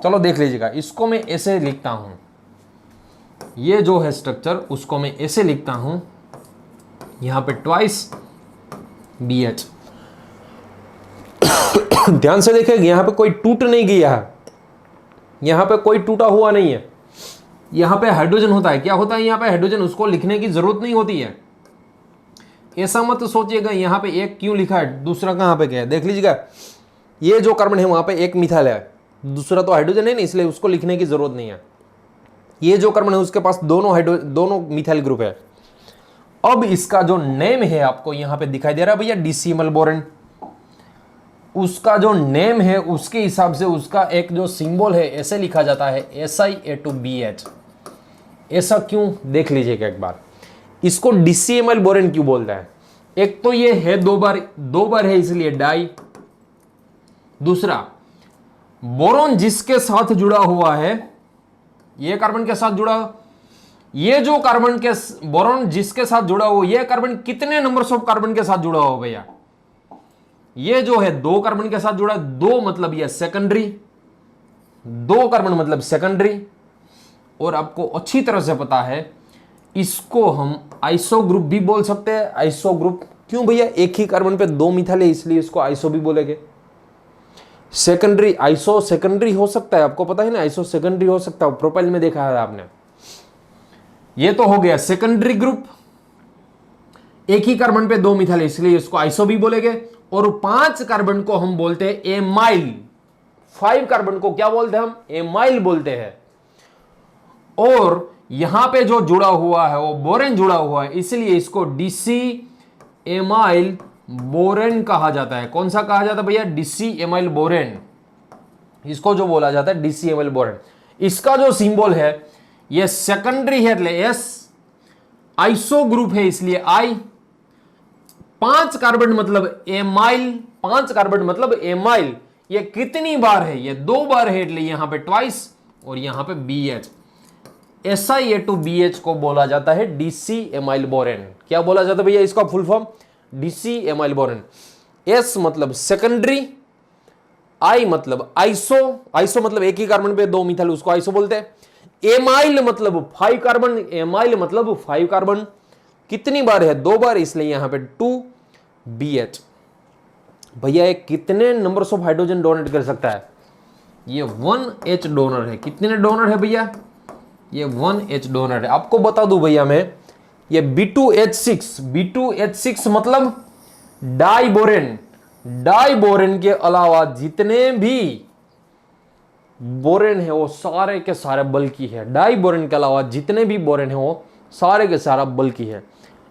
चलो देख लीजिएगा, इसको मैं ऐसे लिखता हूं, ये जो है स्ट्रक्चर उसको मैं ऐसे लिखता हूं, यहां पे ट्वाइस BH। ध्यान से देखेंगे यहां पे कोई टूट नहीं गया है, यहां पे कोई टूटा हुआ नहीं है, यहां पे हाइड्रोजन होता है। क्या होता है यहां पे हाइड्रोजन, उसको लिखने की जरूरत नहीं होती है। ऐसा मत सोचिएगा यहां पे एक क्यों लिखा है, दूसरा कहां पे क्या है। देख लीजिएगा, ये जो कार्बन है वहां पे एक मिथाइल है, दूसरा तो हाइड्रोजन है ना, इसलिए उसको लिखने की जरूरत नहीं है। ये जो कार्बन है उसके पास दोनों मिथाइल ग्रुप है। अब इसका जो नेम है आपको यहां पे दिखाई दे रहा है भैया, डिसिमल बोरेन। उसका जो नेम है उसके हिसाब से उसका एक जो सिंबल है ऐसे लिखा जाता है Si2BH। ऐसा क्यों, देख लीजिएगा एक बार। इसको डिसिमल बोरेन क्यों बोलता है, एक तो ये है दो बार है इसलिए डाई। दूसरा, बोरोन जिसके साथ जुड़ा हुआ है, ये कार्बन के साथ जुड़ा, ये जो कार्बन के बोरोन जिसके साथ जुड़ा हुआ, ये कार्बन कितने नंबर्स ऑफ कार्बन के साथ जुड़ा हुआ भैया, ये जो है 2 कार्बन के साथ जुड़ा, 2 मतलब ये सेकेंडरी, 2 कार्बन मतलब सेकेंडरी। और आपको अच्छी तरह से पता है इसको हम आइसो ग्रुप भी बोल सकते हैं। आइसो ग्रुप क्यों भैया, एक ही कार्बन पे 2 मिथाइल है इसलिए इसको आइसो भी बोलेंगे। सेकेंडरी, आइसो सेकेंडरी हो सकता है, आपको पता है ना, आइसो सेकेंडरी हो सकता है, प्रोपाइल में देखा है आपने। ये तो हो गया सेकेंडरी ग्रुप, एक ही कार्बन पे 2 मिथाइल इसलिए इसको आइसो भी बोलेंगे। और 5 कार्बन को हम बोलते हैं एमाइल। 5 कार्बन को क्या बोलते हैं हम, एमाइल बोलते हैं। और यहां पे जो जुड़ा हुआ है वो बोरेन जुड़ा हुआ है, इसलिए इसको डिसी एमाइल बोरेन कहा जाता है। कौन सा कहा जाता है भैया, डिसी एमाइल बोरेन, इसको जो बोला जाता है डिसी एमाइल बोरेन। इसका जो सिंबल है ये सेकेंडरी है, एस, आइसो ग्रुप है इसलिए आई। 5 कार्बन मतलब एमाइल, 5 कार्बन मतलब एमाइल। ये कितनी बार है, ये 2 बार है, इसलिए यहां पे ट्वाइस और यहां पे BH। Si2BH को बोला जाता है डीसी एमाइल बोरेन। क्या बोला जाता है भैया इसका full form, DC amyl borane. S मतलब सेकेंडरी, I मतलब आइसो, आइसो मतलब एक ही कार्बन पे 2 मिथाइल, उसको आइसो बोलते हैं। एमाइल मतलब 5 कार्बन, एमाइल मतलब 5 कार्बन। कितनी बार है, 2 बार, इसलिए यहां पे 2BH। भैया ये कितने नंबर्स ऑफ हाइड्रोजन डोनेट कर सकता है, ये 1H डोनर है। कितने डोनर है भैया, ये 1H डोनर है। आपको बता दूं भैया मैं, ये B2H6 मतलब डाइबोरेन। डाइबोरेन के अलावा जितने भी बोरेन है वो सारे के सारे बल्कि है। डाइबोरेन के अलावा जितने भी बोरेन है वो सारे के सारा बल्कि है।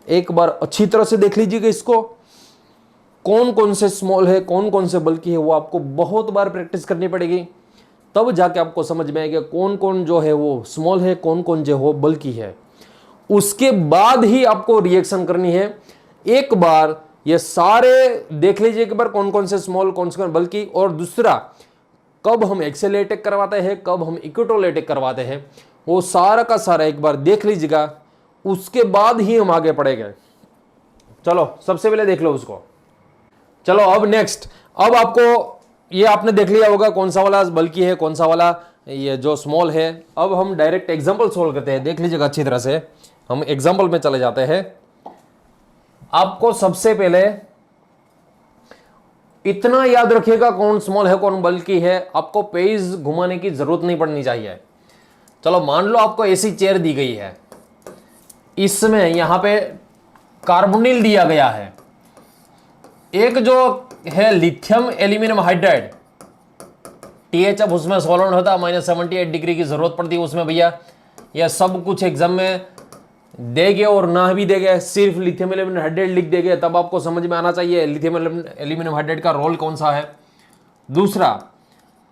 एक बार अच्छी तरह से देख लीजिएगा इसको, कौन कौन से स्मॉल है कौन कौन से बल्कि है, वो आपको बहुत बार प्रैक्टिस करनी पड़ेगी, तब जाके आपको समझ में आएगा कौन कौन जो है वो स्मॉल है, कौन कौन जो हो बल्कि है। उसके बाद ही आपको रिएक्शन करनी है। एक बार ये सारे देख लीजिए एक बार, कौन कौन से स्मॉल कौन से बल्कि। और दूसरा, कब हम एक्सेलेरेटिक करवाते हैं, कब हम इक्विटोलेटिक करवाते हैं, वो सारा का सारा एक बार देख लीजिएगा, उसके बाद ही हम आगे बढ़ेंगे। चलो सबसे पहले देख लो उसको। चलो अब नेक्स्ट, अब आपको ये आपने देख लिया होगा कौन सा वाला बल्कि है, कौन सा वाला ये जो स्मॉल है। अब हम डायरेक्ट एग्जांपल सोल्व करते हैं, देख लीजिएगा अच्छी तरह से। हम एग्जांपल में चले जाते हैं। आपको सबसे पहले इतना याद रखिएगा कौन स्मॉल है कौन बल्कि है, आपको पेज घुमाने की जरूरत नहीं पड़नी चाहिए। चलो मान लो आपको ऐसी चेयर दी गई है, इसमें यहां पे कार्बोनिल दिया गया है, एक जो है लिथियम एल्यूमिनियम हाइड्राइड THF, उसमें सॉल्वेंट होता है, -78 डिग्री की जरूरत पड़ती है उसमें भैया। यह सब कुछ एग्जाम में देंगे और ना भी देंगे, सिर्फ लिथियम एल्यूमिनियम हाइड्राइड लिख देंगे, तब आपको समझ में आना चाहिए लिथियम एल्यूमिनियम हाइड्राइड का रोल कौन सा है। दूसरा,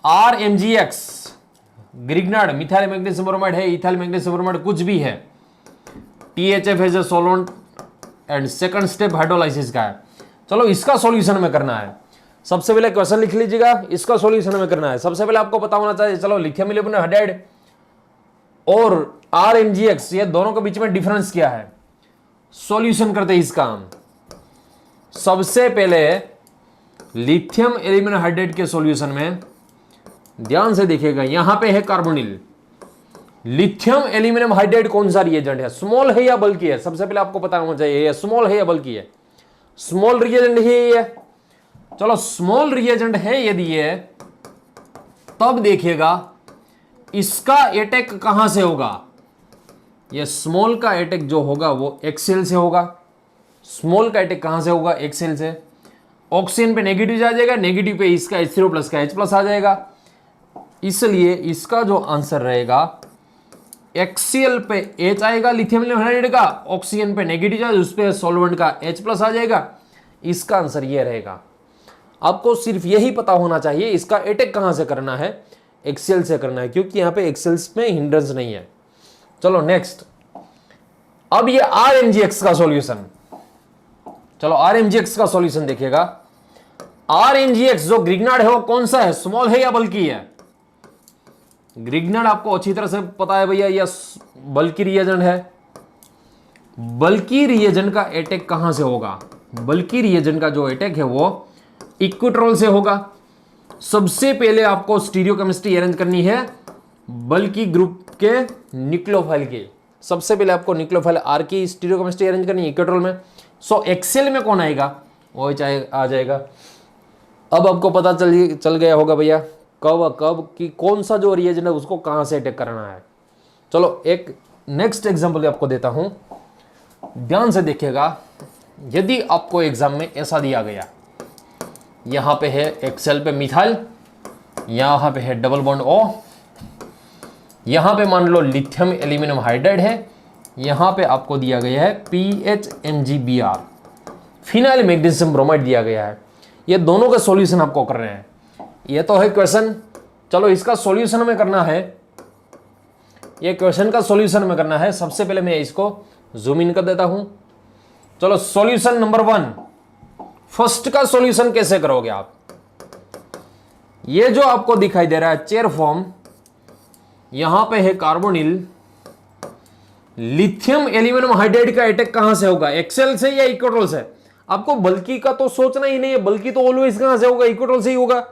RMgX Grignard methyl magnesium bromide है, इथाइल मैग्नीशियम ब्रोमाइड कुछ भी है, THF as a solvent and second step hydrolysis का है। चलो इसका सॉल्यूशन में करना है। सबसे पहले क्वेश्चन लिख लीजिएगा, इसका सॉल्यूशन में करना है। सबसे पहले आपको पता होना चाहिए, चलो लिथियम एल्यूमिनियम हाइड्राइड और RMgX ये दोनों के बीच में डिफरेंस क्या है। सॉल्यूशन करते हैं इसका हम। सबसे पहले लिथियम एल्यूमिनियम हाइड्राइड के सॉल्यूशन में ध्यान से देखिएगा, यहां पे है कार्बोनिल, लिथियम एल्यूमिनियम हाइड्राइड कौन सा रिएजेंट है, स्मॉल है या बल्कि है? सबसे पहले आपको पता होना चाहिए ये स्मॉल है या बल्कि है। स्मॉल रिएजेंट है ये, चलो स्मॉल रिएजेंट है यदि ये, तब देखिएगा इसका अटैक कहां से होगा, ये स्मॉल का अटैक जो होगा वो एक्सेल से होगा। स्मॉल का अटैक कहां से होगा, एक्सेल से। ऑक्सीजन पे नेगेटिव आ जाएगा, नेगेटिव पे इसका H3O प्लस का H+ आ जाएगा, इसलिए इसका जो आंसर रहेगा एक्सीएल पे H आएगा लिथियम हाइड्राइड का, ऑक्सीजन पे नेगेटिव चार्ज, उस पे सॉल्वेंट का H+ आ जाएगा। इसका आंसर ये रहेगा। आपको सिर्फ यही पता होना चाहिए इसका अटैक कहां से करना है, एक्सेल से करना है, क्योंकि यहां पे एक्सेल्स में हिंड्रेंस नहीं है। चलो नेक्स्ट, अब ये RMgX का सॉल्यूशन, चलो RMgX का सॉल्यूशन देखिएगा। RMgX जो ग्रिग्नार्ड है वो कौन सा है, स्मॉल है या बल्कि है? ग्रिग्नार्ड आपको अच्छी तरह से पता है भैया, यह बल्कि रिएजेंट है। बल्कि रिएजेंट का अटैक कहां से होगा, बल्कि रिएजेंट का जो अटैक है वो इक्विट्रोल से होगा। सबसे पहले आपको स्टीरियोकेमिस्ट्री अरेंज करनी है बल्कि ग्रुप के न्यूक्लियोफाइल की, सबसे पहले आपको न्यूक्लियोफाइल R की स्टीरियोकेमिस्ट्री अरेंज करनी है इक्विट्रोल में। सो एक्सेल में कौन आएगा, वो आ जाएगा। अब आपको पता चल गया होगा भैया कब कि कौन सा जो रिएजेंट है उसको कहां से अटैक करना है। चलो एक नेक्स्ट एग्जांपल आपको देता हूं, ध्यान से देखिएगा। यदि आपको एग्जाम में ऐसा दिया गया, यहां पे है एक्सेल पे मिथाइल, यहां पे है डबल बॉन्ड O, यहां पे मान लो लिथियम एल्यूमिनियम हाइड्राइड है, यहां पे आपको दिया गया है PHMgBr, फिनाइल मैग्नीशियम ब्रोमाइड दिया गया है। ये दोनों का सॉल्यूशन आपको कर रहे हैं। ये तो है क्वेश्चन, चलो इसका सॉल्यूशन में करना है, ये क्वेश्चन का सॉल्यूशन में करना है। सबसे पहले मैं इसको जूम इन कर देता हूं। चलो सॉल्यूशन नंबर 1, फर्स्ट का सॉल्यूशन कैसे करोगे आप, ये जो आपको दिखाई दे रहा है चेयर फॉर्म, यहां पे है कार्बोनिल, लिथियम एल्यूमिनियम हाइड्राइड का अटैक कहां से होगा, एक्सेल से या इक्विट्रोल से? आपको बल्कि का तो सोचना ही नहीं है, बल्कि तो ऑलवेज कहां से होगा, इक्विट्रोल से ही होगा।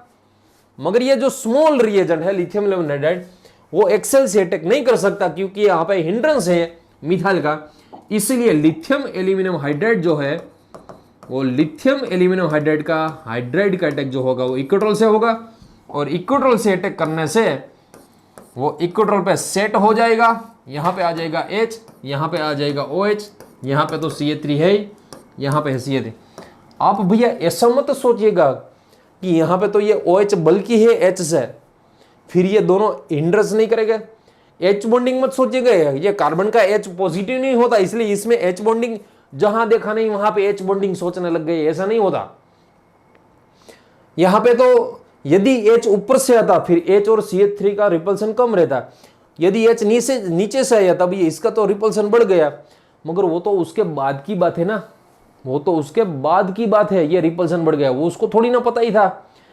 मगर ये जो स्मॉल रिएजेंट है लिथियम एल्यूमिनियम हाइड्राइड, वो एक्सेल से अटैक नहीं कर सकता क्योंकि यहां पे हिंड्रेंस है मिथाइल का, इसलिए लिथियम एल्यूमिनियम हाइड्राइड जो है वो लिथियम एल्यूमिनियम हाइड्राइड का अटैक जो होगा वो इक्विट्रोल से होगा, और इक्विट्रोल से अटैक करने से वो इक्विट्रोल पे सेट हो जाएगा। यहां पे आ जाएगा H, यहां पे आ जाएगा OH, यहां पे तो CH3 है ही, यहां पे है CH3। आप भैया ऐसा मत सोचिएगा कि यहां पे तो ये OH बल्कि है H से, फिर ये दोनों हिंड्रेंस नहीं करेगा। H बॉन्डिंग मत सोचिएगा, ये कार्बन का H पॉजिटिव नहीं होता, इसलिए इसमें H बॉन्डिंग जहां देखा नहीं वहां पे H बॉन्डिंग सोचने लग गए, ऐसा नहीं होता। यहां पे तो यदि H ऊपर से आता फिर H और CH3 का रिपल्सन कम रहता, यदि H नीचे से आया तब ये इसका तो रिपल्सन बढ़ गया। मगर वो तो उसके बाद की बात है ना, वो तो उसके बाद की बात है, ये रिपल्सन बढ़ गया। वो उसको थोड़ी ना पता ही था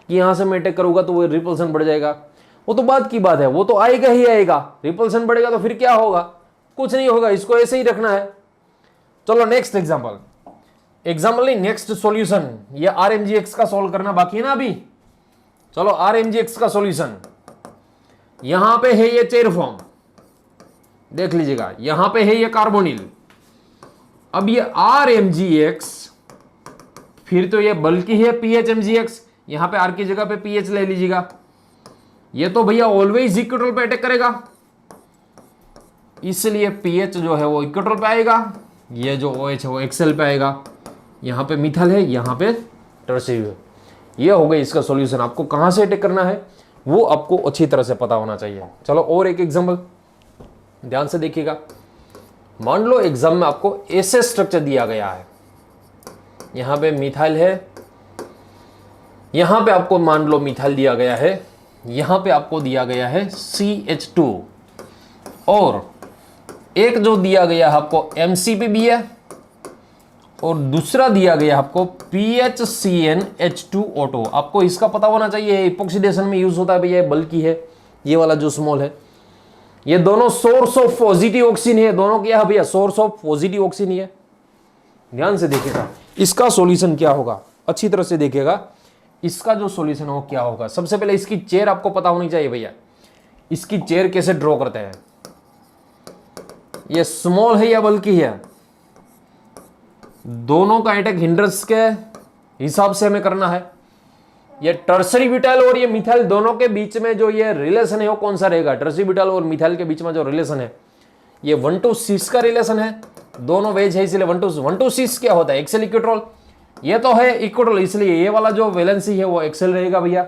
कि यहां से मैं अटैक करूंगा तो वो रिपल्सन बढ़ जाएगा, वो तो बाद की बात है, वो तो आएगा ही आएगा। रिपल्सन बढ़ेगा तो फिर क्या होगा, कुछ नहीं होगा, इसको ऐसे ही रखना है। चलो नेक्स्ट एग्जाम्पल नहीं, नेक्स्ट सॉल्यूशन, ये RMgX का सॉल्व करना बाकी है ना अभी। चलो RMgX का सॉल्यूशन, यहां पे है ये चेयर फॉर्म, देख लीजिएगा, यहां पे है ये कार्बोनिल। अब ये RMgX, फिर तो ये बल्कि है PHMgX, यहां पे R की जगह पे PH ले लीजिएगा। ये तो भैया ऑलवेज इक्विट्रोल पे अटैक करेगा, इसलिए PH जो है वो इक्विट्रोल पे आएगा, ये जो OH है वो एक्सेल पे आएगा। यहां पे मिथाइल है, यहां पे टर्शियरी है। ये हो गई इसका सॉल्यूशन। आपको कहां से अटैक करना है वो आपको अच्छी तरह से पता होना चाहिए। चलो और एक एग्जांपल ध्यान से देखिएगा। मान लो एग्जाम में आपको ऐसे स्ट्रक्चर दिया गया है, यहां पे मिथाइल है, यहां पे आपको मान लो मिथाइल दिया गया है, यहां पे आपको दिया गया है CH2, और एक जो दिया गया है आपको MCP है, और दूसरा दिया गया आपको PHCnH2O2। आपको इसका पता होना चाहिए, इपोक्सिडेशन में यूज होता है भैया, बल्कि है ये वाला जो स्मॉल है। ये दोनों सोर्स ऑफ पॉजिटिव ऑक्सीजन है, दोनों क्या है भैया, सोर्स ऑफ पॉजिटिव ऑक्सीजन है। ध्यान से देखिएगा इसका सॉल्यूशन क्या होगा, अच्छी तरह से देखिएगा। इसका जो सॉल्यूशन हो क्या होगा। सबसे पहले इसकी चेयर आपको पता होनी चाहिए भैया, इसकी चेयर कैसे ड्रॉ करते हैं। ये स्मॉल है या बल्कि है, दोनों का अटैक हिंड्रेंस के हिसाब से हमें करना है। ये टर्सरी ब्यूटाइल और ये मिथाइल दोनों के बीच में जो ये रिलेशन है वो कौन सा रहेगा। टर्सरी ब्यूटाइल और मिथाइल के बीच में जो रिलेशन है ये 1:6 का रिलेशन है, दोनों वेज है इसलिए 1:6 क्या होता है, एक्सेल इक्विट्रोल। ये तो है इक्विट्रोल इसलिए ये वाला जो वैलेंसी है वो एक्सेल रहेगा भैया।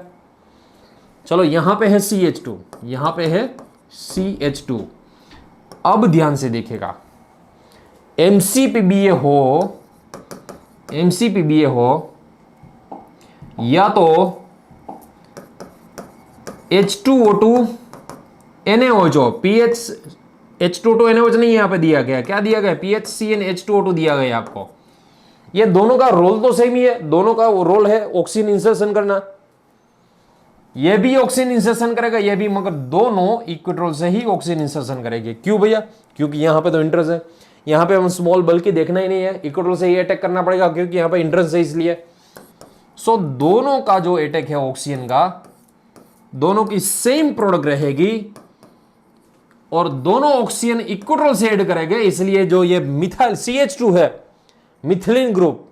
चलो यहां पे है CH2, यहां पे है CH2। अब ध्यान से देखिएगा, MCPBA हो या तो H2O2 NaOH, pH H2O2 NaOH नहीं यहाँ पे दिया गया, क्या दिया गया, PHCnH2O2 दिया गया आपको। ये दोनों का रोल तो सेम ही है, दोनों का रोल है ऑक्सीजन इंसर्शन करना। ये भी ऑक्सीजन इंसर्शन करेगा, ये भी, मगर दोनों इक्विट्रोल से ही ऑक्सीजन इंसर्शन करेंगे। क्यों भैया, क्योंकि यहाँ पे तो इंट्रेंस है, यहाँ पे हम स्मॉल बल्कि देखना ही नहीं है, इक्विट्रोल से ही अटैक करना पड़ेगा क्योंकि यहाँ पे इंट्रेंस है इसलिए। सो दोनों का जो अटैक है ऑक्सीजन का, दोनों की सेम प्रोडक्ट रहेगी और दोनों ऑक्सीजन इक्विट्रोल से ऐड करेंगे, इसलिए जो ये मिथाइल CH2 है, मिथिलीन ग्रुप,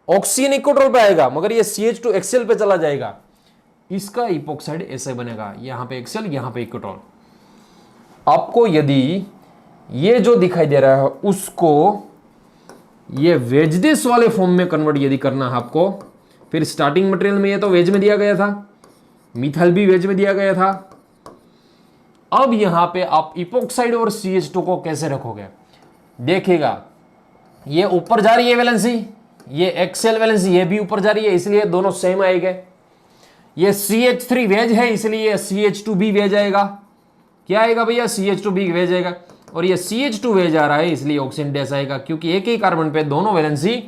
ऑक्सीजन इक्विट्रोल पे आएगा मगर ये CH2 एक्सेल पे चला जाएगा। इसका इपोक्साइड ऐसे बनेगा, यहां पे एक्सेल यहां पे इक्विट्रोल। आपको यदि ये जो दिखाई दे रहा है उसको ये वेजनेस वाले फॉर्म में कन्वर्ट यदि करना है आपको, फिर स्टार्टिंग मटेरियल में ये तो वेज में दिया गया था, मिथाइल भी वेज में दिया गया था। अब यहां पे आप इपोक्साइड और CH2 को कैसे रखोगे, देखिएगा ये ऊपर जा रही है वैलेंसी, ये एक्सेल वैलेंसी ये भी ऊपर जा रही है इसलिए दोनों सेम आएंगे। ये CH3 वेज है इसलिए CH2 भी वेज आएगा। क्या आएगा भैया, CH2 भी वेज आएगा। और ये CH2 वेज आ रहा है इसलिए ऑक्सीजन डैश आएगा, क्योंकि एक ही कार्बन पे दोनों वैलेंसी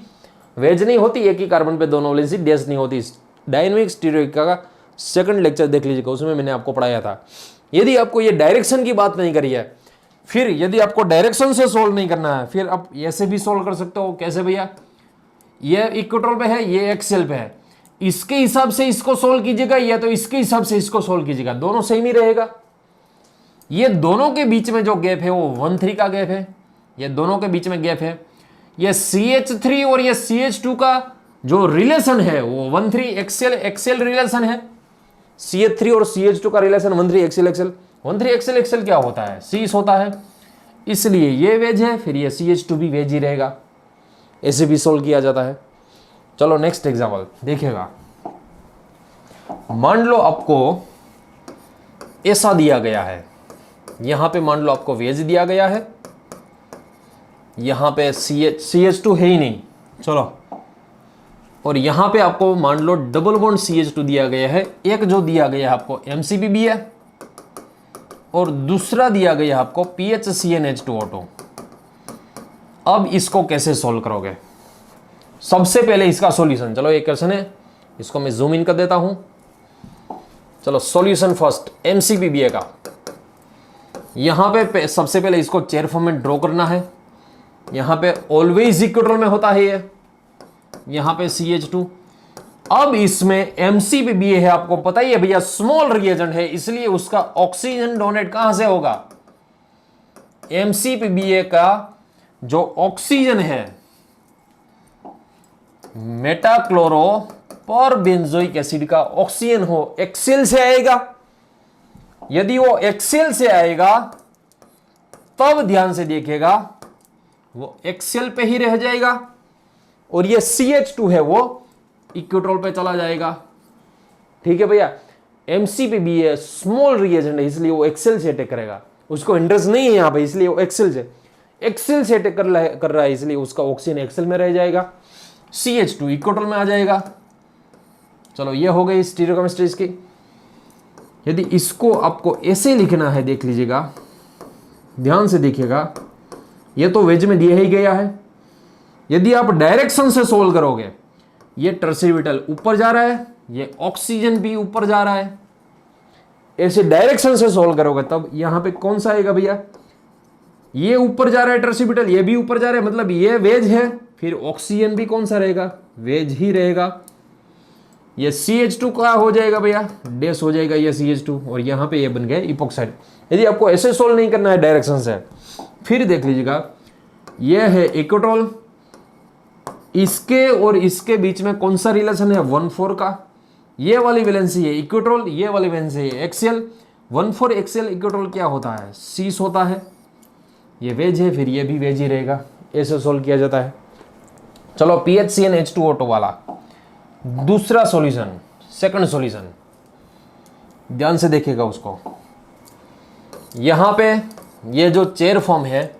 वेज नहीं होती, एक ही कार्बन पे दोनों वैलेंसी डैश नहीं होती। डायनेमिक स्टीरियो का सेकंड लेक्चर देख लीजिएगा, उसमें मैंने आपको पढ़ाया था। यदि आपको ये डायरेक्शन की बात नहीं करी है, फिर यदि आपको डायरेक्शन से सोल्व नहीं करना है, फिर आप ऐसे भी सोल्व कर सकते हो। कैसे भैया, ये इक्वेटोर पे है, ये एक्सेल पे है, इसके हिसाब से इसको सोल्व कीजिएगा या तो इसके हिसाब से इसको सोल्व कीजिएगा, दोनों सेम ही रहेगा। ये दोनों के बीच में जो गैप है वो 1,3 का गैप है, ये दोनों के बीच में गैप है। ये CH3 और ये CH2 का जो रिलेशन है वो 1,3 एक्सेल रिलेशन है। CH3 और CH2 का रिलेशन 1,3 एक्सेल 1,3 एक्सेल क्या होता है, सीस होता है, इसलिए ये वेज है, फिर ये CH2 भी वेज ही रहेगा। ऐसे भी सोल्व किया जाता है। चलो नेक्स्ट एग्जाम्पल देखिएगा। मान लो आपको ऐसा दिया गया है, यहां पे मान लो आपको वेज दिया गया है, यहां पे CH2 है ही नहीं, चलो, और यहां पे आपको मान लो डबल बॉन्ड CH2 दिया गया है। एक जो दिया गया है आपको MCPB है और दूसरा दिया गया है आपको PHCnH2O2। अब इसको कैसे सोल्व करोगे, सबसे पहले इसका सॉल्यूशन, चलो एक क्वेश्चन है, इसको मैं जूम इन कर देता हूं। चलो सॉल्यूशन फर्स्ट MCPBA का, यहां पे सबसे पहले इसको चेयर फॉर्म में ड्रॉ करना है। यहां पे ऑलवेज इक्वेटोर में होता है ये, यहां पे CH2। अब इसमें MCPBA है, आपको पता ही है भैया स्मॉल रिएजेंट है, इसलिए उसका ऑक्सीजन डोनेट कहां से होगा, MCPBA का जो ऑक्सीजन है मेटाक्लोरो पर बेंजोइक एसिड का ऑक्सीजन हो, एक्सेल से आएगा। यदि वो एक्सेल से आएगा तब ध्यान से देखिएगा वो एक्सेल पे ही रह जाएगा और ये CH2 है वो इक्वेटोर पे चला जाएगा। ठीक है भैया, MCPBA स्मॉल रिएजेंट है इसलिए वो एक्सेल से अटैक करेगा, उसको इंटरेस्ट नहीं है यहां पे, इसलिए वो एक्सेल से अटैक कर रहा है, इसलिए उसका ऑक्सीजन एक्सेल में रह जाएगा, CH2 इक्वेटोर में आ जाएगा। चलो ये हो गई स्टीरियोकेमिस्ट्री इसकी। यदि इसको आपको ऐसे लिखना है, देख लीजिएगा, ध्यान से देखिएगा, ये तो वेज में दिया ही गया है। यदि आप डायरेक्शन से सोल्व करोगे, ये टर्सरी ब्यूटाइल ऊपर जा रहा है, ये ऑक्सीजन भी ऊपर जा रहा है, ऐसे डायरेक्शन से सोल्व करोगे तब यहां पे कौन सा आएगा भैया, ये ऊपर जा रहा है टर्सरी ब्यूटाइल, ये भी ऊपर जा रहा है, मतलब ये वेज है, फिर ऑक्सीजन भी कौन सा रहेगा, वेज ही रहेगा। ये CH2 का हो जाएगा भैया, डैश हो जाएगा ये CH2, और यहाँ पे ये बन गया इपोक्साइड। यदि आपको ऐसे सोल्व नहीं करना है डायरेक्शन से, फिर देख लीजिएगा, ये है इक्वेटोल, इसके और इसके बीच में कौन सा रिलेशन है, 1,4 का। ये वाली वैलेंसी है इक्वेटोल, ये वाली वैलेंसी है एक्सियल। 1,4 एक्सियल इक्वेटोल क्या होता है, सीस होता है। ये वेज है, फिर ये भी वेज ही रहेगा। ऐसे सोल्व किया जाता है। चलो PHCnH2O2 वाला दूसरा सॉल्यूशन, सेकंड सॉल्यूशन, ध्यान से देखिएगा उसको। यहां पे ये जो चेयर फॉर्म है,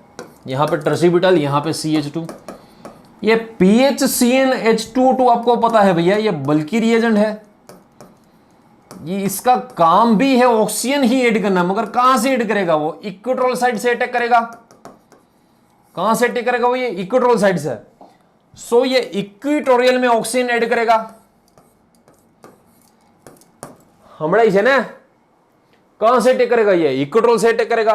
यहां पे ट्रसीब्यूटाइल, यहां पे CH2। ये PHCnH2O2 आपको पता है भैया, ये बल्कि रिएजेंट है। ये इसका काम भी है ऑक्सीजन ही ऐड करना, मगर कहां से ऐड करेगा वो, इक्वेटोरियल साइड से अटैक करेगा। कहां से अटैक करेगा वो, ये इक्वेटोरियल साइड से। सो ये इक्वेटोरियल में ऑक्सीजन ऐड करेगा। हमारा है ना, कहां से अटैक करेगा, ये इक्वेटोरियल से अटैक करेगा,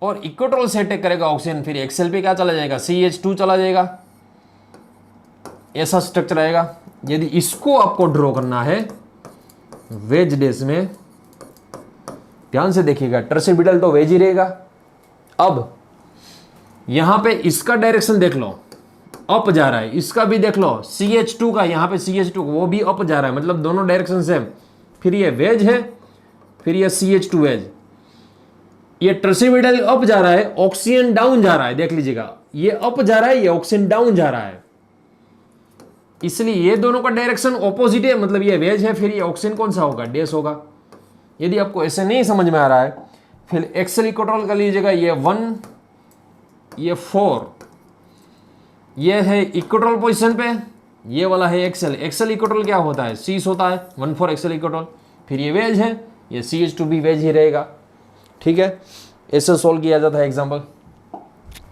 और इक्वेटोरियल से अटैक करेगा ऑक्सीजन, फिर एक्सेल पे क्या चला जाएगा, CH2 चला जाएगा। ऐसा स्ट्रक्चर आएगा। यदि इसको आपको ड्रॉ करना है वेज डेस में, ध्यान से देखिएगा, ट्रसीब्यूटाइल तो वेज ही रहेगा। अब यहां पे इसका डायरेक्शन देख लो, अप जा रहा है, इसका भी देख लो CH2 का, यहां पे CH2 वो भी अप जा रहा है, मतलब दोनों डायरेक्शन सेम। फिर ये वेज है, फिर ये CH2 वेज। ये ट्रसीब्यूटाइल अप जा रहा है, ऑक्सीजन डाउन जा रहा है, देख लीजिएगा, ये अप जा रहा है, ये ऑक्सीजन डाउन जा रहा है, इसलिए ये दोनों का डायरेक्शन ऑपोजिट है, मतलब ये वेज है, फिर ये ऑक्सीजन कौन सा होगा, डैश होगा। यदि आपको ऐसे नहीं समझ में आ रहा है, फिर एक्सेल इक्वेटोरियल कर लीजिएगा, ये 1, ये 4, ये है इक्वेटोरियल पोजीशन पे, ये वाला है एक्सेल। एक्सेल इक्वेटोरियल क्या होता है, सीस होता है, 1,4 एक्सेल इक्वेटोरियल। फिर ये वेज है, ये CH2 भी वेज ही रहेगा। ठीक है, ऐसे सोल्व किया जाता है एग्जाम्पल।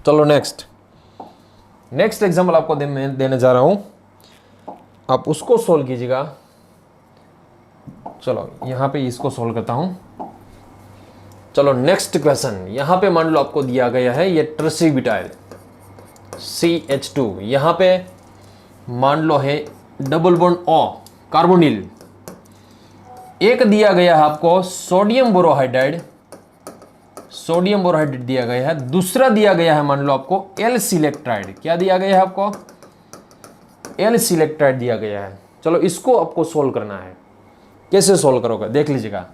चलो नेक्स्ट एग्जाम्पल आपको देने जा रहा हूं, आप उसको सोल्व कीजिएगा। चलो यहां पे इसको सोल्व करता हूं। चलो नेक्स्ट क्वेश्चन, यहां पे मान लो आपको दिया गया है ये ट्रसीब्यूटाइल CH2, यहां पे मान लो है डबल बॉन्ड O कार्बोनिल। एक दिया गया है आपको सोडियम बोरोहाइड्राइड दिया गया है, दूसरा दिया गया है मान लो आपको L सिलेक्ट्राइड। क्या दिया गया है आपको, L सिलेक्ट्राइड दिया गया है। चलो इसको आपको सोल्व करना है। कैसे सोल्व करोगे, देख लीजिएगा।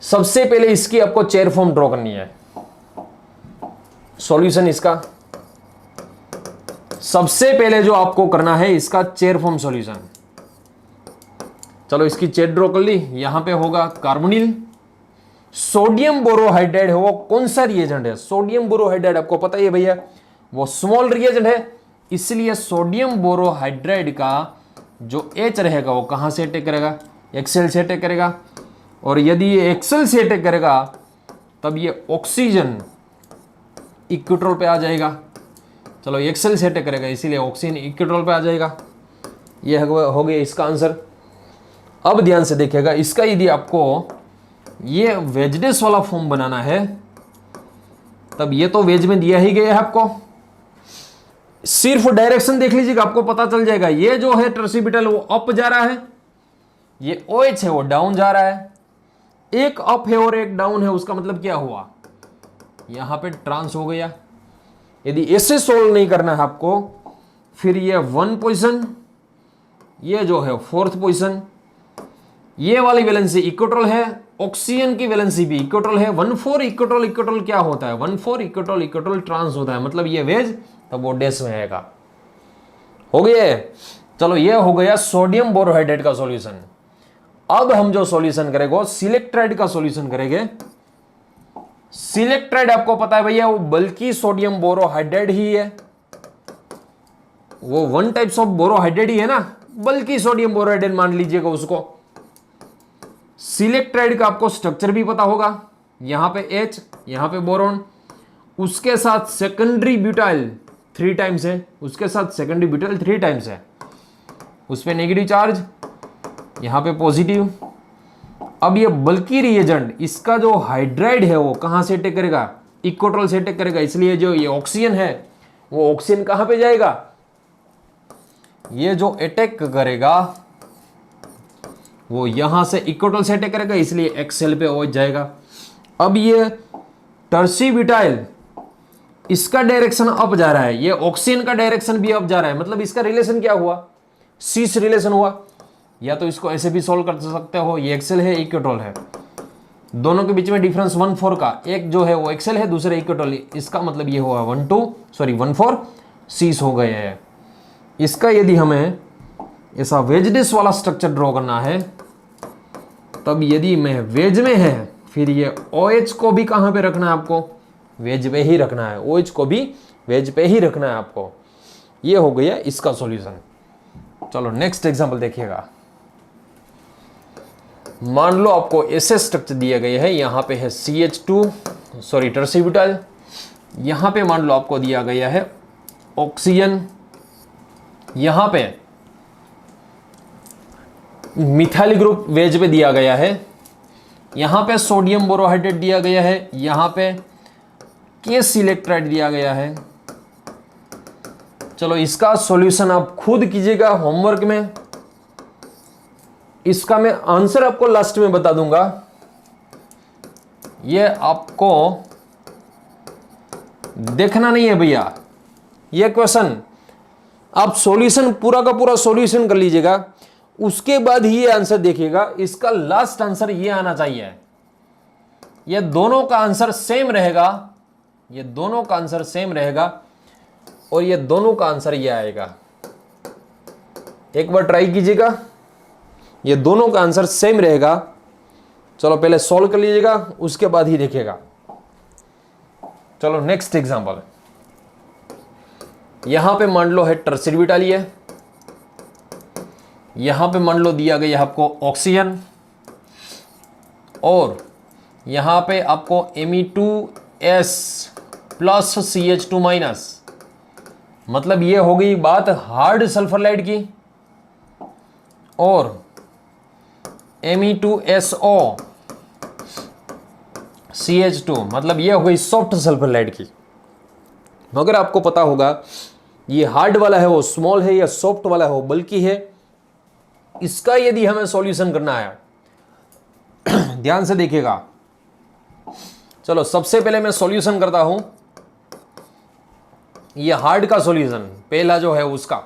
सबसे पहले इसकी आपको चेयर फॉर्म ड्रॉ करनी है। सॉल्यूशन इसका सबसे पहले जो आपको करना है, इसका चेयर फॉर्म सॉल्यूशन। चलो इसकी चेयर ड्रॉ कर ली। यहां पे होगा कार्बोनिल, सोडियम बोरोहाइड्राइड है, वो कौन सा रिएजेंट है, सोडियम बोरोहाइड्राइड आपको पता ही है भैया, वो स्मॉल रिएजेंट है, इसलिए सोडियम बोरोहाइड्राइड का जो H रहेगा वो कहां से अटैक करेगा, एक्सेल से अटैक करेगा। और यदि ये एक्सेल से अटैक करेगा तब ये ऑक्सीजन इक्वेटोरियल पे आ जाएगा। चलो एक्सेल से अटैक करेगा, इसीलिए ऑक्सीजन इक्वेटोरियल पे आ जाएगा। ये हो गया इसका आंसर। अब ध्यान से देखिएगा, इसका यदि आपको ये वेजडेस वाला फॉर्म बनाना है, तब ये तो वेज में दिया ही गया है आपको, सिर्फ डायरेक्शन देख लीजिएगा, आपको पता चल जाएगा। ये जो है ट्रसीब्यूटाइल वो अप जा रहा है, ये OH है वो डाउन जा रहा है। एक अप है और एक डाउन है, उसका मतलब क्या हुआ, यहां पे ट्रांस हो गया। यदि ऐसे सोल्व नहीं करना है आपको, फिर ये 1 पोजीशन, ये जो है 4th पोजीशन, ये वाली वैलेंसी इक्वेटोरियल है, ऑक्सीजन की वैलेंसी भी इक्वेटोरियल है। 1,4 इक्वेटोरियल क्या होता है, 1,4 इक्वेटोरियल ट्रांस होता है, मतलब ये वेज, तब वो डैश में आएगा। हो गया। चलो ये हो गया सोडियम बोरोहाइड्राइड का सॉल्यूशन। अब हम जो सॉल्यूशन करेंगे सिलेक्ट्राइड का सॉल्यूशन करेंगे। सिलेक्ट्राइड आपको पता है भैया, वो बल्कि सोडियम बोरोहाइड्राइड ही है, वो 1 टाइप्स ऑफ बोरोहाइड्राइड ही है ना, बल्कि सोडियम बोरोहाइड्राइड मान लीजिएगा उसको। सिलेक्ट्राइड का आपको स्ट्रक्चर भी पता होगा, यहां पे H, यहां पे बोरॉन, उसके साथ सेकेंडरी ब्यूटाइल 3 टाइम्स है, उसके साथ सेकेंडरी ब्यूटाइल 3 टाइम्स है, उस पे नेगेटिव चार्ज, यहां पे पॉजिटिव। अब ये बल्कि रिएजेंट, इसका जो हाइड्राइड है वो कहां से अटैक करेगा, इक्वेटोरियल से अटैक करेगा, इसलिए जो ये ऑक्सीजन है वो ऑक्सीजन कहां पे जाएगा, ये जो अटैक करेगा वो यहां से इक्वेटोल से अटैक करेगा, इसलिए एक्सेल पे OH जाएगा। अब ये टर्सीब्यूटाइल, इसका डायरेक्शन अप जा रहा है, ये ऑक्सीजन का डायरेक्शन भी अप जा रहा है, मतलब इसका रिलेशन क्या हुआ, सीस रिलेशन हुआ। या तो इसको ऐसे भी सॉल्व कर सकते हो, ये एक्सेल है, इक्वेटोल है, दोनों के बीच में डिफरेंस 1,4 का, एक जो है वो एक्सेल है, दूसरा इक्वेटोल, इसका मतलब ये हुआ 1,4 सीस हो गए हैं। इसका यदि हमें ऐसा वेजडिश वाला स्ट्रक्चर ड्रॉ करना है, तब यदि मैं वेज में है, फिर ये OH को भी कहां पे रखना है आपको, वेज पे ही रखना है, OH को भी वेज पे ही रखना है आपको। ये हो गया इसका सॉल्यूशन। चलो नेक्स्ट एग्जांपल देखिएगा। मान लो आपको ऐसे स्ट्रक्चर दिया गया है, यहां पे है टर्सीब्यूटाइल, यहां पे मान लो आपको दिया गया है ऑक्सीजन, यहां पे मिथाइल ग्रुप वेज पे दिया गया है, यहां पे सोडियम बोरोहाइड्रेट दिया गया है, यहां पे केस इलेक्ट्राइड दिया गया है। चलो इसका सॉल्यूशन आप खुद कीजिएगा होमवर्क में, इसका मैं आंसर आपको लास्ट में बता दूंगा। ये आपको देखना नहीं है भैया, ये क्वेश्चन आप सॉल्यूशन पूरा का पूरा सॉल्यूशन कर लीजिएगा, उसके बाद ही ये आंसर देखिएगा। इसका लास्ट आंसर ये आना चाहिए, ये दोनों का आंसर सेम रहेगा, ये दोनों का आंसर सेम रहेगा, और ये दोनों का आंसर ये आएगा। एक बार ट्राई कीजिएगा, ये दोनों का आंसर सेम रहेगा। चलो पहले सॉल्व कर लीजिएगा, उसके बाद ही देखिएगा। चलो नेक्स्ट एग्जांपल, यहां पे मान लो है टर्सीब्यूटाइल, ये यहां पे मान लो दिया गया आपको ऑक्सीजन, और यहां पे आपको Me2S प्लस CH2 माइनस, मतलब ये हो गई बात हार्ड सल्फर की, और Me2SO CH2 मतलब ये हो गई सॉफ्ट सल्फर की। मगर आपको पता होगा ये हार्ड वाला है वो स्मॉल है, या सॉफ्ट वाला है वो बल्कि है। इसका यदि हमें सॉल्यूशन करना है, ध्यान से देखिएगा। चलो सबसे पहले मैं सॉल्यूशन करता हूं, ये हार्ड का सॉल्यूशन पहला जो है उसका,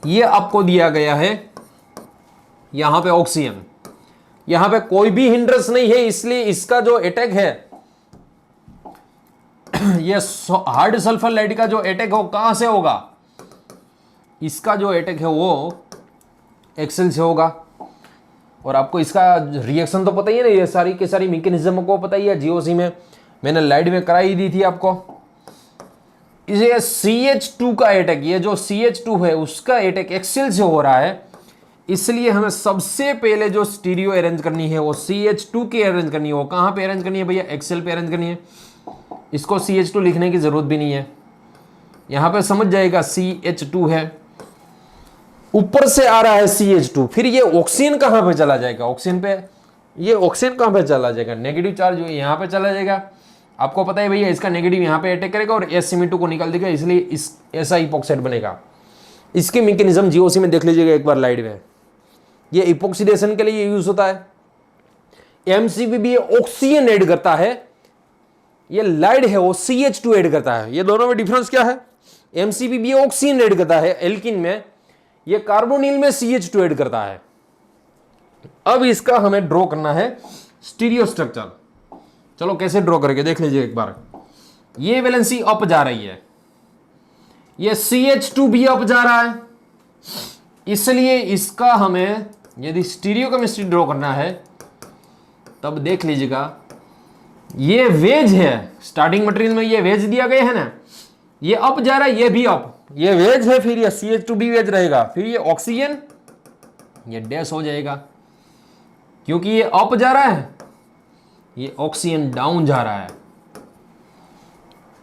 ये आपको दिया गया है यहां पे ऑक्सीजन, यहां पे कोई भी हिंड्रेंस नहीं है, इसलिए इसका जो अटैक है, ये हार्ड सल्फर लाइट का जो अटैक हो कहां से होगा, इसका जो अटैक है वो एक्सेल से होगा। और आपको इसका रिएक्शन तो पता ही है ना, ये सारी के सारी मैकेनिज्म को पता ही है, जीओसी में मैंने लाइट में कराई दी थी आपको। ये CH2 का अटैक, ये जो CH2 है उसका अटैक एक्सेल से हो रहा है, इसलिए हमें सबसे पहले जो स्टीरियो अरेंज करनी है वो CH2 की अरेंज करनी है। वो कहां पे अरेंज करनी है भैया, एक्सेल पे अरेंज करनी है। इसको CH2 लिखने की जरूरत भी नहीं है, यहां पे समझ जाएगा CH2 है, ऊपर से आ रहा है CH2, फिर ये ऑक्सीजन कहां पे चला जाएगा, ऑक्सीजन पे, ये ऑक्सीजन कहां पे चला जाएगा, नेगेटिव चार्ज यहां पे चला जाएगा। आपको पता है भैया इसका नेगेटिव यहां पे अटैक करेगा और SME2 को निकाल देगा, इसलिए इस ऐसा इपॉक्साइड बनेगा। इसकी मैकेनिज्म जीओसी में देख लीजिएगा एक बार लाइट में, ये इपॉक्सीडेशन के लिए यूज होता है। MCB ऑक्सीजन ऐड करता है, ये लाइड है वो CH2 ऐड करता है। ये दोनों में डिफरेंस क्या है, MCB ऑक्सीजन ऐड करता है एल्किन में, ये कार्बोनिल में CH2 ऐड करता है। अब इसका हमें ड्रॉ करना है स्टीरियो स्ट्रक्चर। चलो कैसे ड्रॉ करके देख लीजिए एक बार। ये वैलेंसी अप जा रही है, ये CH2 भी अप जा रहा है, इसलिए इसका हमें यदि स्टीरियो केमिस्ट्री ड्रॉ करना है तब देख लीजिएगा, ये वेज है, स्टार्टिंग मटेरियल में ये वेज दिया गया है ना, ये अप जा रहा है, ये भी अप, ये वेज है, फिर ये CH2 भी वेज रहेगा, फिर ये ऑक्सीजन ये डैश हो जाएगा, क्योंकि ये अप जा रहा है, ये ऑक्सीजन डाउन जा रहा है।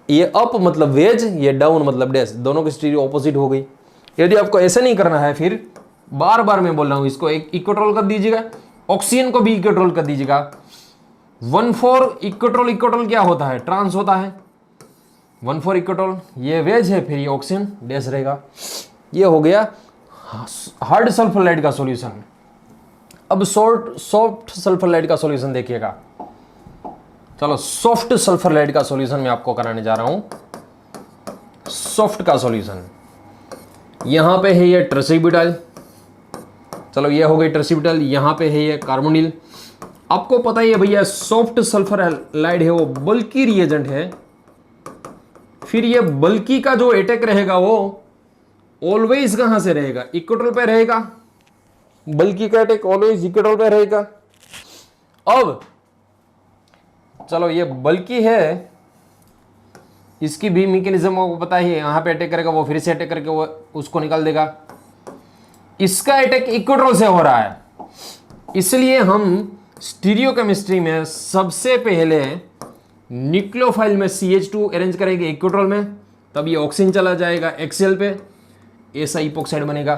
ये अप मतलब वेज, ये डाउन मतलब डैश, दोनों की स्टीरियो ऑपोजिट हो गई। यदि आपको ऐसा नहीं करना है, फिर बार बार मैं बोल रहा हूं, इसको एक इक्वेट्रोल कर दीजिएगा, ऑक्सीजन को भी इक्वेट्रोल कर दीजिएगा। 1,4 इक्वेट्रोल, इक्वेट्रोल क्या होता है, ट्रांस होता है। 1,4 इक्वेट्रोल, ये वेज है, फिर ये ऑक्सीजन डैश रहेगा। ये हो गया हार्ड सल्फर का सॉल्यूशन। अब सॉफ्ट सल्फर का सॉल्यूशन देखिएगा। चलो सॉफ्ट सल्फर का सॉल्यूशन मैं आपको कराने जा रहा हूं। सॉफ्ट का सॉल्यूशन यहां पे है ये ट्रसीब्यूटाइल, चलो ये हो गई ट्रसीब्यूटाइल, यहां पे है ये कार्बोनिल। आपको पता ही है भैया सॉफ्ट सल्फर हैलाइड है वो बल्की रिएजेंट है, फिर ये बल्की का जो अटैक रहेगा वो ऑलवेज कहां से रहेगा, इक्वेटर पे रहेगा। बल्की का अटैक ऑलवेज इक्वेटर पे रहेगा। अब चलो ये बल्की है, इसकी भी मैकेनिज्म आपको पता ही है, यहां पे अटैक करेगा वो फिर से अटैक करके वो उसको निकाल देगा। इसका अटैक इक्वेटर से हो रहा है, इसलिए हम स्टीरियोकेमिस्ट्री में सबसे पहले न्यूक्लियोफाइल में CH2 अरेंज करेंगे इक्वेटर में, तब ये ऑक्सीजन चला जाएगा एक्सियल पे, ऐसा इपोक्साइड बनेगा।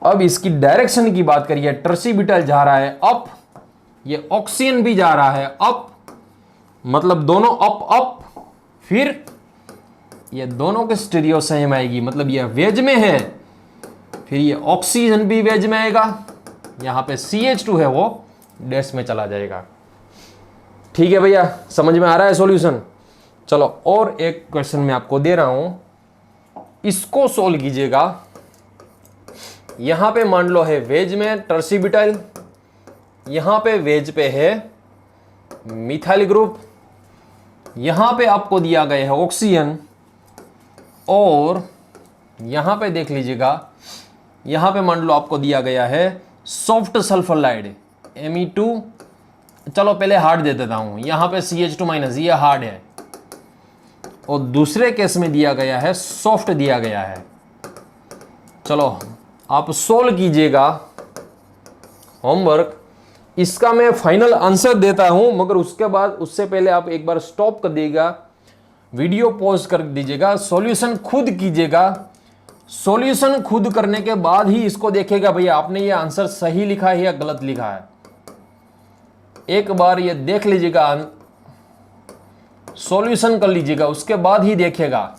अब इसकी डायरेक्शन की बात करिए, ट्रसीब्यूटाइल जा रहा है अप, ये ऑक्सीजन भी जा रहा है अप, मतलब दोनों अप अप, फिर ये दोनों के स्टीरियो सेम आएगी, मतलब ये वेज में है, फिर ये ऑक्सीजन भी वेज में आएगा, यहां पे CH2 है वो डैश में चला जाएगा। ठीक है भैया, समझ में आ रहा है सॉल्यूशन। चलो और एक क्वेश्चन मैं आपको दे रहा हूं, इसको सोल्व कीजिएगा। यहां पे मान लो है वेज में ट्रसीब्यूटाइल, यहां पे वेज पे है मिथाइल ग्रुप, यहां पे आपको दिया गया है ऑक्सीजन, और यहां पे देख लीजिएगा, यहां पे मान लो आपको दिया गया है सॉफ्ट सल्फर लाइड Me2। चलो पहले हार्ड दे देता हूं, यहां पे CH2- ये हार्ड है, और दूसरे केस में दिया गया है सॉफ्ट दिया गया है। चलो आप सोल्व कीजिएगा होमवर्क, इसका मैं फाइनल आंसर देता हूं, मगर उसके बाद उससे पहले आप एक बार स्टॉप कर दीजिएगा, वीडियो पॉज कर दीजिएगा, सॉल्यूशन खुद कीजिएगा। सॉल्यूशन खुद करने के बाद ही इसको देखिएगा भैया आपने ये आंसर सही लिखा है या गलत लिखा है। एक बार ये देख लीजिएगा, सॉल्यूशन कर लीजिएगा, उसके बाद ही देखिएगा।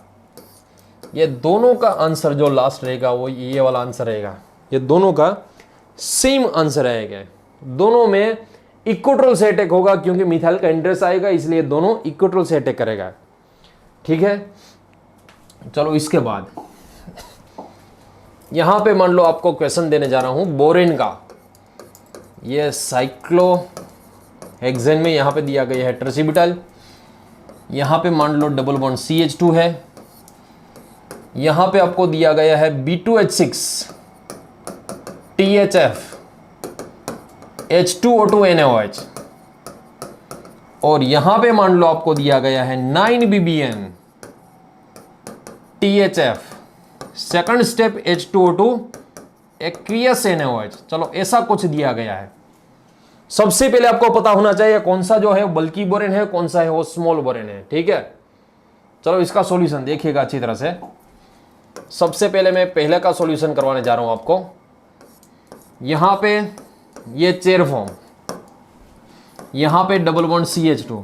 ये दोनों का आंसर जो लास्ट रहेगा वो ये वाला आंसर रहेगा, ये दोनों का सेम आंसर रहेगा, दोनों में इक्वेटोरियल से अटैक होगा, क्योंकि मिथाइल का इंटरेस्ट आएगा, इसलिए दोनों इक्वेटोरियल से अटैक करेगा। ठीक है, चलो इसके बाद यहां पे मान लो आपको क्वेश्चन देने जा रहा हूं बोरेन का। ये साइक्लोहेक्सेन में यहां पे दिया गया है ट्रसीब्यूटाइल, यहां पे मान लो डबल बॉन्ड CH2 है, यहां पे आपको दिया गया है B2H6 THF H2O2 NaOH, और यहां पे मान लो आपको दिया गया है 9BBN THF second step H2O2 aqueous NaOH। चलो ऐसा कुछ दिया गया है। सबसे पहले आपको पता होना चाहिए कौन सा जो है बल्की बोरेन है, कौन सा है वो स्मॉल बोरेन है। ठीक है, चलो इसका सॉल्यूशन देखिएगा अच्छी तरह से। सबसे पहले मैं पहले का सॉल्यूशन करवाने जा रहा हूं आपको। यहां पे ये चेयर फॉर्म, यहां पे डबल बॉन्ड CH2।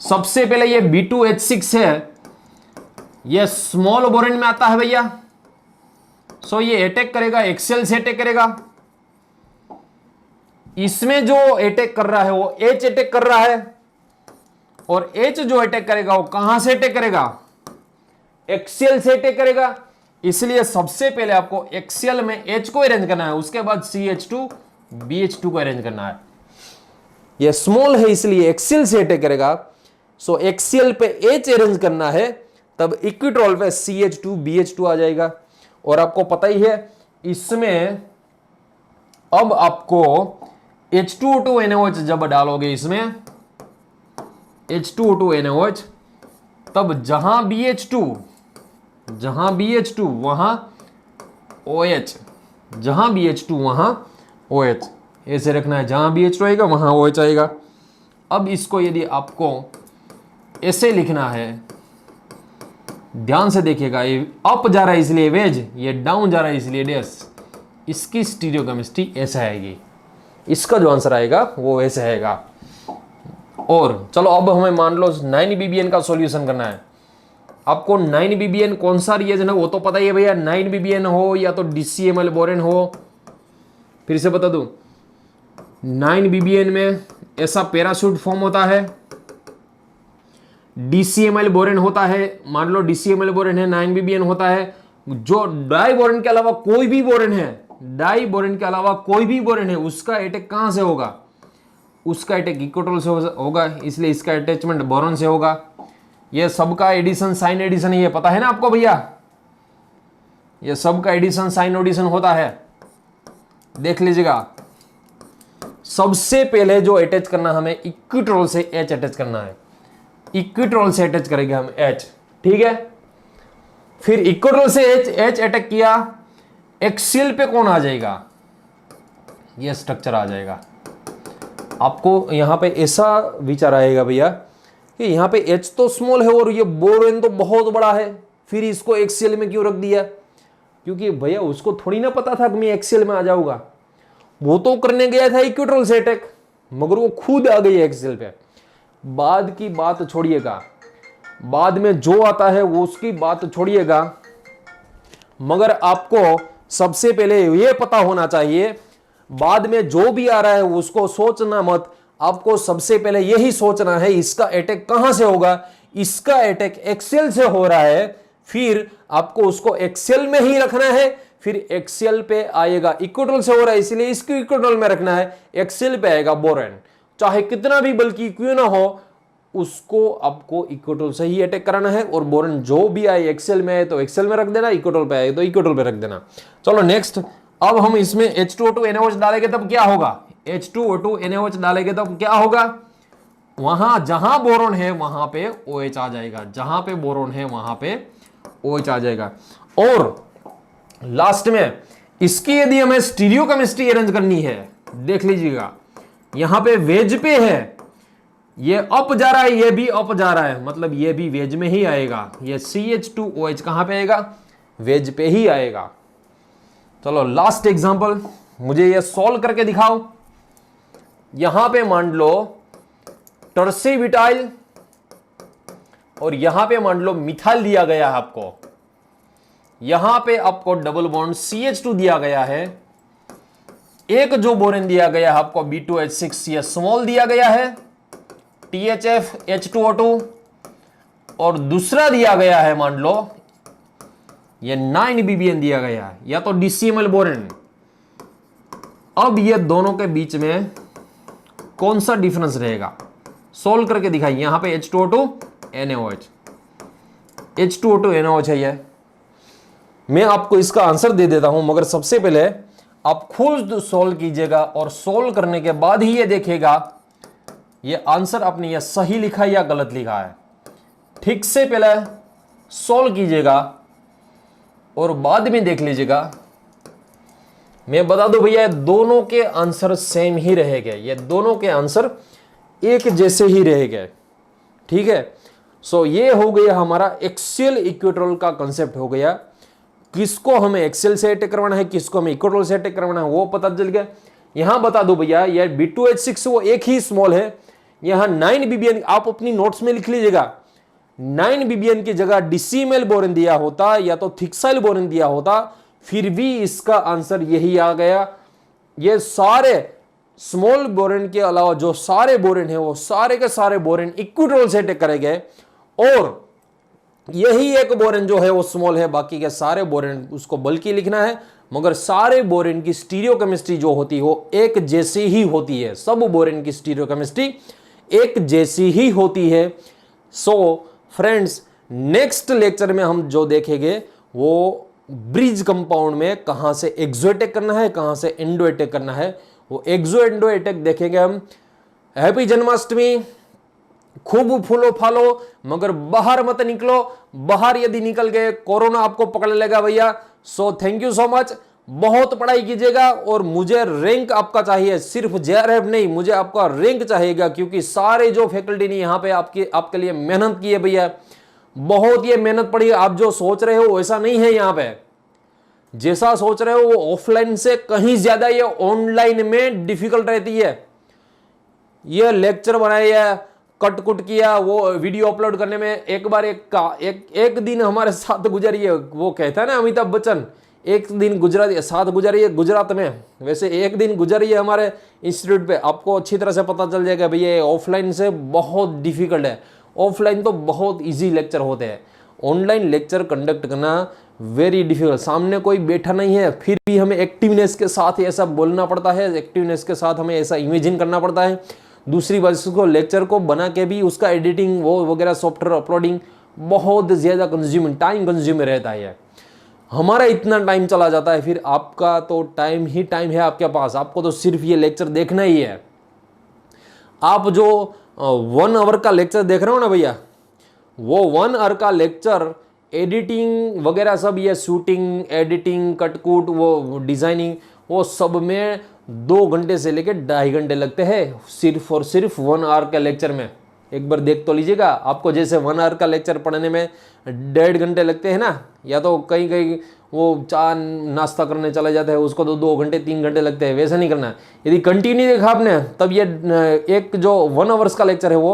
सबसे पहले ये B2H6 है, ये स्मॉल बोरेन में आता है भैया। सो ये अटैक करेगा, एक्सेल से अटैक करेगा। इसमें जो अटैक कर रहा है वो H अटैक कर रहा है, और H जो अटैक करेगा वो कहां से अटैक करेगा, एक्सेल से अटैक करेगा। इसलिए सबसे पहले आपको एक्सेल में H को अरेंज करना है, उसके बाद CH2 BH2 को अरेंज करना है। ये स्मॉल है इसलिए एक्सेल से अटैक करेगा, सो एक्सेल पे H अरेंज करना है, तब इक्विटोरियल पे CH2 BH2 आ जाएगा। और आपको पता ही है इसमें अब आपको H2O2 NaOH जब डालोगे इसमें H2O2 NaOH, तब जहां BH2 वहां OH, जहां BH2 वहां OH, ऐसे रखना है, जहां BH2 आएगा वहां OH आएगा। अब इसको यदि आपको ऐसे लिखना है, ध्यान से देखिएगा, ये अप जा रहा है इसलिए वेज, ये डाउन जा रहा है इसलिए डैश। इसकी स्टीरियोकेमिस्ट्री ऐसे आएगी, इसका जो आंसर आएगा वो ऐसे आएगा। और चलो अब हमें मान लो 9BBN का सॉल्यूशन करना है। आपको 9 BBN कौन सा रिएजन है वो तो पता ही है भैया, 9 BBN हो या तो DCML बोरेन हो। फिर से बता दूं, 9 BBN में ऐसा पैराशूट फॉर्म होता है, DCML बोरेन होता है, मान लो DCML बोरेन है, 9 BBN होता है। जो डाई बोरेन के अलावा कोई भी बोरेन है, डाई बोरेन के अलावा कोई भी बोरेन है, उसका अटैक कहां से होगा? उसका अटैक इक्वेटोरियल से होगा, इसलिए इसका अटैचमेंट बोरॉन से होगा। ये सबका एडिशन साइन एडिशन ये पता है ना आपको भैया, ये सबका एडिशन साइन एडिशन होता है, देख लीजिएगा। सबसे पहले जो अटैच करना हमें इक्वेटोरियल से H अटैच करना है, इक्वेटोरियल से अटैच करेंगे हम H, ठीक है। फिर इक्वेटोरियल से H अटैक किया, एक्सियल पे कौन आ जाएगा? ये स्ट्रक्चर आ जाएगा। आपको यहां पे ऐसा विचार आएगा भैया कि यहां पे H तो स्मॉल है और ये बोरेन तो बहुत बड़ा है, फिर इसको एक्सियल में क्यों रख दिया? क्योंकि भैया उसको थोड़ी ना पता था कि मैं एक्सियल में आ जाऊंगा, वो तो करने गया था इक्वेटोरियल से अटैक, मगर वो खुद आ गई एक्सियल पे। बाद की बात छोड़िएगा, बाद में जो आता है वो उसकी बात छोड़िएगा, मगर आपको सबसे पहले ये पता होना चाहिए, बाद में जो भी आ रहा है उसको सोचना मत, आपको सबसे पहले यही सोचना है इसका अटैक कहां से होगा। इसका अटैक एक्सेल से हो रहा है, फिर आपको उसको एक्सेल में ही रखना है, फिर एक्सेल पे आएगा। इक्वेटोरियल से हो रहा है इसलिए इसको इक्वेटोरियल में रखना है, एक्सेल पे आएगा बोरेन, चाहे कितना भी बल्कि क्यों ना हो, उसको आपको इक्वेटोरियल से ही अटैक कराना है। और बोरेन जो भी आए एक्सेल में आए तो एक्सेल में रख देना, इक्वेटोरियल पे आए तो इक्वेटोरियल पे रख देना। चलो नेक्स्ट, अब हम इसमें H2O2 NaOH डालेंगे तब क्या होगा? H2O2 NaOH डालेंगे तब क्या होगा? वहां जहां बोरोन है वहां पे OH आ जाएगा, जहां पे बोरोन है वहां पे OH आ जाएगा। और लास्ट में इसकी यदि हमें स्टीरियोकेमिस्ट्री अरेंज करनी है, देख लीजिएगा यहां पे वेज पे है, ये अप जा रहा है, ये भी अप जा रहा है, मतलब ये भी वेज में ही आएगा। ये CH2OH कहां पे आएगा? वेज पे ही आएगा। चलो लास्ट एग्जांपल, मुझे ये सॉल्व करके दिखाओ। यहां पे मान लो टर्सीब्यूटाइल और यहां पे मान लो मिथाइल दिया गया है आपको, यहां पे आपको डबल बॉन्ड CH2 दिया गया है, एक जो बोरेन दिया गया है आपको B2H6 ये स्मॉल दिया गया है, THF H2O2, और दूसरा दिया गया है मान लो ये 9 BBN दिया गया है, या तो DCML बोरेन। अब ये दोनों के बीच में कौन सा डिफरेंस रहेगा? सोल्व करके दिखाइए। यहां पे H2O2 NaOH, H2O2 NaOH है ये। मैं आपको इसका आंसर दे देता हूं, मगर सबसे पहले आप खुद सोल्व कीजिएगा और सोल्व करने के बाद ही ये देखेगा ये आंसर आपने ये सही लिखा है या गलत लिखा है। ठीक से पहले सोल्व कीजिएगा और बाद में देख लीजिएगा। मैं बता दूं भैया दोनों के आंसर सेम ही रहेंगे, ये दोनों के आंसर एक जैसे ही रहेंगे, ठीक है। सो ये हो गया हमारा एक्सियल इक्वेटोरियल का कंसेप्ट हो गया। किसको हमें एक्सियल से अटैक करवाना है, किसको हमें इक्वेटोरियल से अटैक करवाना है वो पता चल गया। यहां बता दो भैया ये B2H6 वो एक ही स्मॉल है, यहां 9 BBN आप अपनी नोट्स में लिख लीजिएगा। 9 BBN की जगह DCML बोरेन दिया होता या तो थिक्साइल बोरेन दिया होता, फिर भी इसका आंसर यही आ गया। ये सारे स्मॉल बोरेन के अलावा जो सारे बोरेन है वो सारे के सारे बोरेन इक्वेटोरियल से अटैक करेंगे, और यही एक बोरेन जो है वो स्मॉल है, बाकी के सारे बोरेन उसको बल्कि लिखना है। मगर सारे बोरेन की स्टीरियोकेमिस्ट्री जो होती है वो एक जैसी ही होती है, सब बोरेन की स्टीरियोकेमिस्ट्री एक जैसी ही होती है। सो फ्रेंड्स नेक्स्ट लेक्चर में हम जो देखेंगे वो ब्रिज कंपाउंड में कहां से एक्सो अटैक करना है, कहां से एंडो अटैक करना है, वो एक्सो एंडो अटैक देखेंगे हम। हैप्पी जन्माष्टमी, खूब फूलो फालो मगर बाहर मत निकलो, बाहर यदि निकल गए कोरोना आपको पकड़ लेगा भैया। So thank you so much, बहुत पढ़ाई कीजिएगा और मुझे रैंक आपका चाहिए, सिर्फ JRF नहीं, मुझे आपका रैंक चाहिएगा, क्योंकि सारे जो फैकल्टी ने यहाँ पे आपके लिए मेहनत की है भैया, बहुत ये मेहनत पड़ी। आप जो सोच रहे हो वैसा नहीं है, यहाँ पे जैसा सोच रहे हो वो ऑफलाइन से कहीं ज्यादा ये ऑनलाइन में डिफिकल्ट रहती है। ये लेक्चर बनाए कट कुट किया, वो वीडियो अपलोड करने में एक दिन हमारे साथ गुजरिए। वो कहता है ना अमिताभ बच्चन, एक दिन साथ गुजरिए गुजरात में, वैसे एक दिन गुजरिए हमारे इंस्टीट्यूट पे, आपको अच्छी तरह से पता चल जाएगा भैया ऑफलाइन से बहुत डिफिकल्ट है। ऑफलाइन तो बहुत इजी लेक्चर होते हैं, ऑनलाइन लेक्चर कंडक्ट करना वेरी डिफिकल्ट। सामने कोई बैठा नहीं है, फिर भी हमें एक्टिवनेस के साथ ऐसा बोलना पड़ता है, एक्टिवनेस के साथ हमें ऐसा इमेजिन करना पड़ता है। दूसरी बात, उसको लेक्चर को बना के भी उसका एडिटिंग वो वगैरह सॉफ्टवेयर अपलोडिंग बहुत ज़्यादा टाइम कंज्यूमर रहता है। हमारा इतना टाइम चला जाता है, फिर आपका तो टाइम ही टाइम है आपके पास, आपको तो सिर्फ ये लेक्चर देखना ही है। आप जो 1 आवर का लेक्चर देख रहे हो ना भैया, वो 1 आवर का लेक्चर एडिटिंग वगैरह सब, ये शूटिंग, एडिटिंग, कटकूट, वो डिजाइनिंग, वो सब में 2 घंटे से लेकर 2.5 घंटे लगते हैं सिर्फ और सिर्फ 1 आवर के लेक्चर में। एक बार देख तो लीजिएगा, आपको जैसे 1 आवर का लेक्चर पढ़ने में 1.5 घंटे लगते हैं ना, या तो कहीं कहीं वो चाय नाश्ता करने चले जाते हैं उसको तो 2 घंटे 3 घंटे लगते हैं, वैसा नहीं करना। यदि कंटिन्यू देखा आपने तब ये एक जो 1 आवर्स का लेक्चर है वो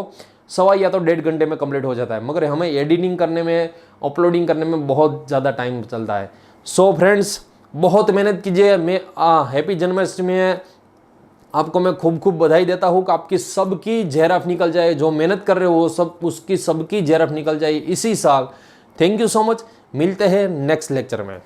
1.25 या तो 1.5 घंटे में कंप्लीट हो जाता है, मगर हमें एडिटिंग करने में, अपलोडिंग करने में बहुत ज़्यादा टाइम चलता है। सो फ्रेंड्स, बहुत मेहनत कीजिए। मैं हैप्पी जन्माष्टमी में आपको मैं खूब खूब बधाई देता हूँ कि आपकी सबकी जेआरएफ निकल जाए, जो मेहनत कर रहे हो वो सब, उसकी सबकी जेआरएफ निकल जाए इसी साल। थैंक यू सो मच, मिलते हैं नेक्स्ट लेक्चर में।